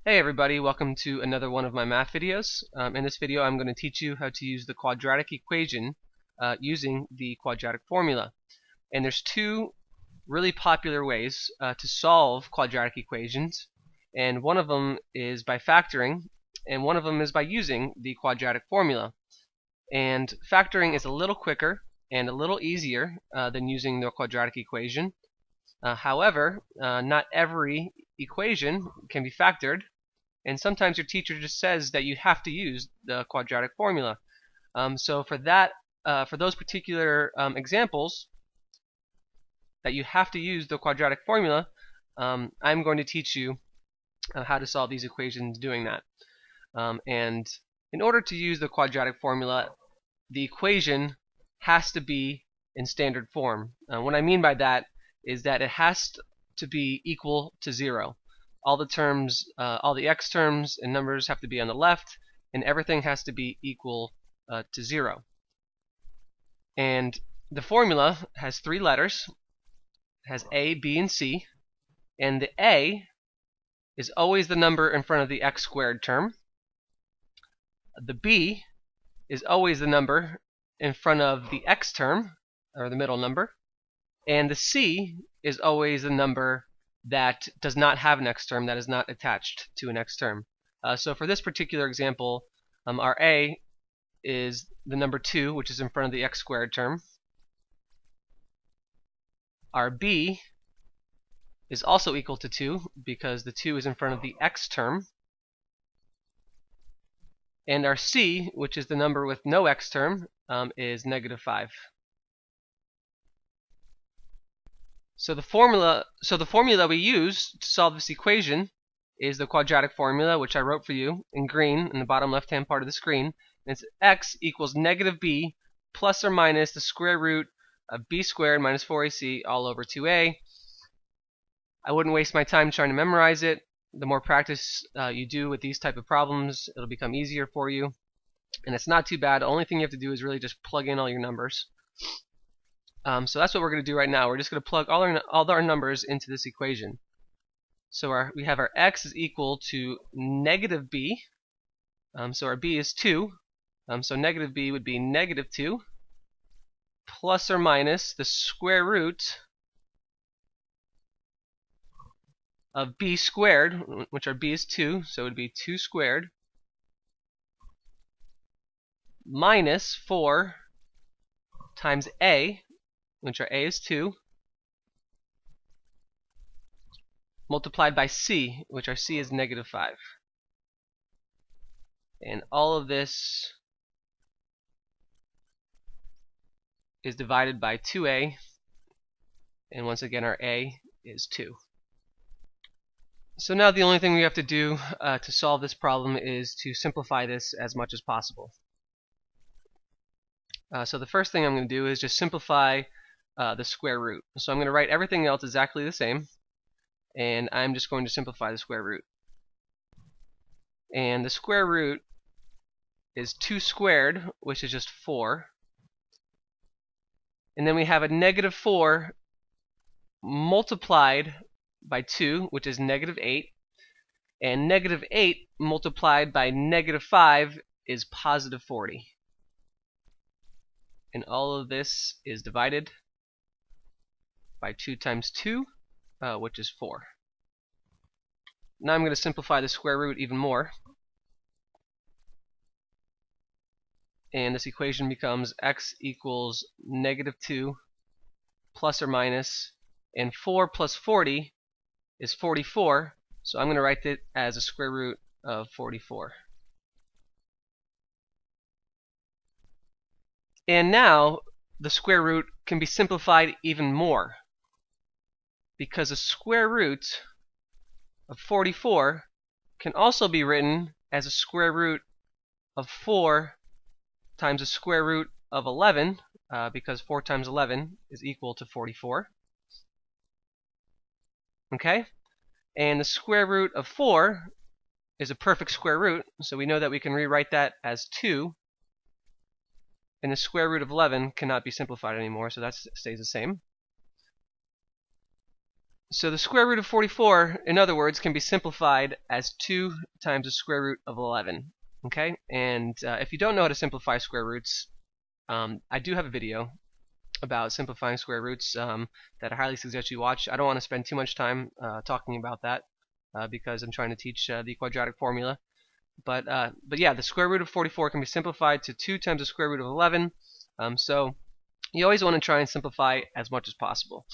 Hey everybody, welcome to another one of my math videos. In this video I'm going to teach you how to use the quadratic equation using the quadratic formula. And there's two really popular ways to solve quadratic equations, and one of them is by factoring and one of them is by using the quadratic formula. And factoring is a little quicker and a little easier than using the quadratic equation. However, not every equation can be factored, and sometimes your teacher just says that you have to use the quadratic formula. So for those particular examples that you have to use the quadratic formula, I'm going to teach you how to solve these equations doing that. And in order to use the quadratic formula, the equation has to be in standard form. What I mean by that is that it has to be equal to 0. All the terms, all the x terms and numbers have to be on the left, and everything has to be equal to 0. And the formula has 3 letters. It has A, B, and C. And the A is always the number in front of the x squared term. The B is always the number in front of the x term, or the middle number. And the C is always the number that does not have an x term, that is not attached to an x term. So for this particular example, our A is the number 2, which is in front of the x squared term. Our B is also equal to 2 because the 2 is in front of the x term. And our C, which is the number with no x term, is -5. So the formula that we use to solve this equation is the quadratic formula, which I wrote for you in green in the bottom left-hand part of the screen. And it's x equals -b plus or minus the square root of b squared minus 4ac all over 2a. I wouldn't waste my time trying to memorize it. The more practice you do with these type of problems, it'll become easier for you. And it's not too bad. The only thing you have to do is really just plug in all your numbers. So that's what we're going to do right now. We're just going to plug all our numbers into this equation. So we have our x is equal to -b. So our b is 2. So -b would be -2 plus or minus the square root of b squared, which our b is 2, so it would be 2 squared, minus 4 times a, which our a is 2, multiplied by c, which our c is -5. And all of this is divided by 2a, and once again our a is 2. So now the only thing we have to do to solve this problem is to simplify this as much as possible. So the first thing I'm going to do is just simplify the square root. So I'm going to write everything else exactly the same, and I'm just going to simplify the square root. And the square root is 2 squared, which is just 4. And then we have a -4 multiplied by 2, which is -8. And -8 multiplied by -5 is +40. And all of this is divided by 2 times 2, which is 4. Now I'm going to simplify the square root even more. And this equation becomes x equals -2 plus or minus, and 4 plus 40 is 44, so I'm going to write it as a square root of 44. And now the square root can be simplified even more, because a square root of 44 can also be written as a square root of 4 times the square root of 11, because 4 times 11 is equal to 44. Okay? And the square root of 4 is a perfect square root, so we know that we can rewrite that as 2. And the square root of 11 cannot be simplified anymore, so that stays the same. So the square root of 44, in other words, can be simplified as 2 times the square root of 11. Okay, and if you don't know how to simplify square roots, I do have a video about simplifying square roots that I highly suggest you watch. I don't want to spend too much time talking about that because I'm trying to teach the quadratic formula. But yeah, the square root of 44 can be simplified to 2 times the square root of 11. So you always want to try and simplify as much as possible.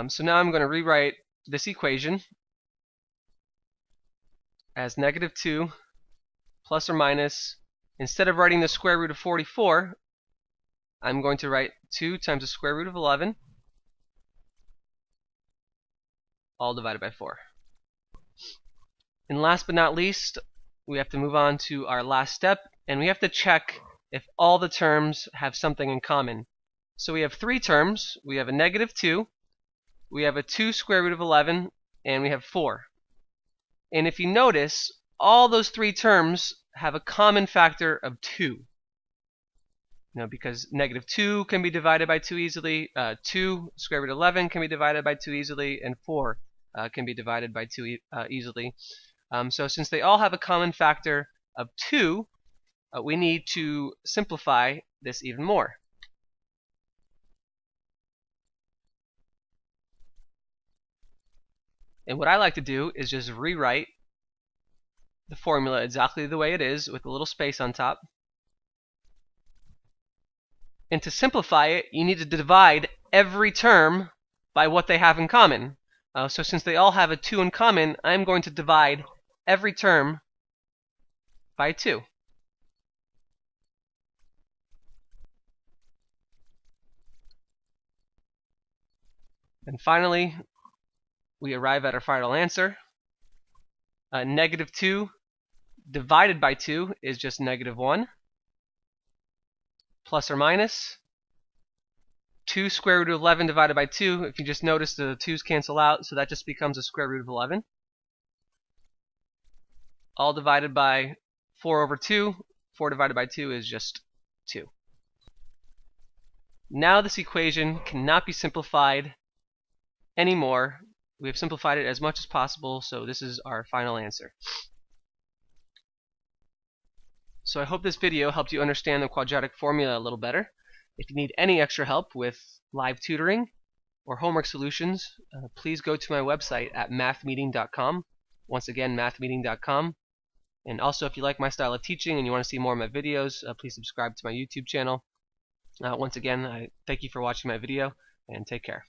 So now I'm going to rewrite this equation as -2 plus or minus, instead of writing the square root of 44, I'm going to write 2 times the square root of 11, all divided by 4. And last but not least, we have to move on to our last step, and we have to check if all the terms have something in common. So we have 3 terms. We have a -2, we have a 2 square root of 11, and we have 4. And if you notice, all those 3 terms have a common factor of 2. Because -2 can be divided by 2 easily, 2 square root of 11 can be divided by 2 easily, and 4 can be divided by 2 easily. So since they all have a common factor of 2, we need to simplify this even more. And what I like to do is just rewrite the formula exactly the way it is with a little space on top. And to simplify it, you need to divide every term by what they have in common. So since they all have a 2 in common, I'm going to divide every term by 2. And finally, we arrive at our final answer. -2 divided by 2 is just -1. Plus or minus 2 square root of 11 divided by 2. If you just notice, the 2's cancel out, so that just becomes a square root of 11. All divided by 4 over 2. 4 divided by 2 is just 2. Now this equation cannot be simplified anymore. We have simplified it as much as possible, so this is our final answer. So I hope this video helped you understand the quadratic formula a little better. If you need any extra help with live tutoring or homework solutions, please go to my website at mathmeeting.com. Once again, mathmeeting.com. And also, if you like my style of teaching and you want to see more of my videos, please subscribe to my YouTube channel. Once again, I thank you for watching my video, and take care.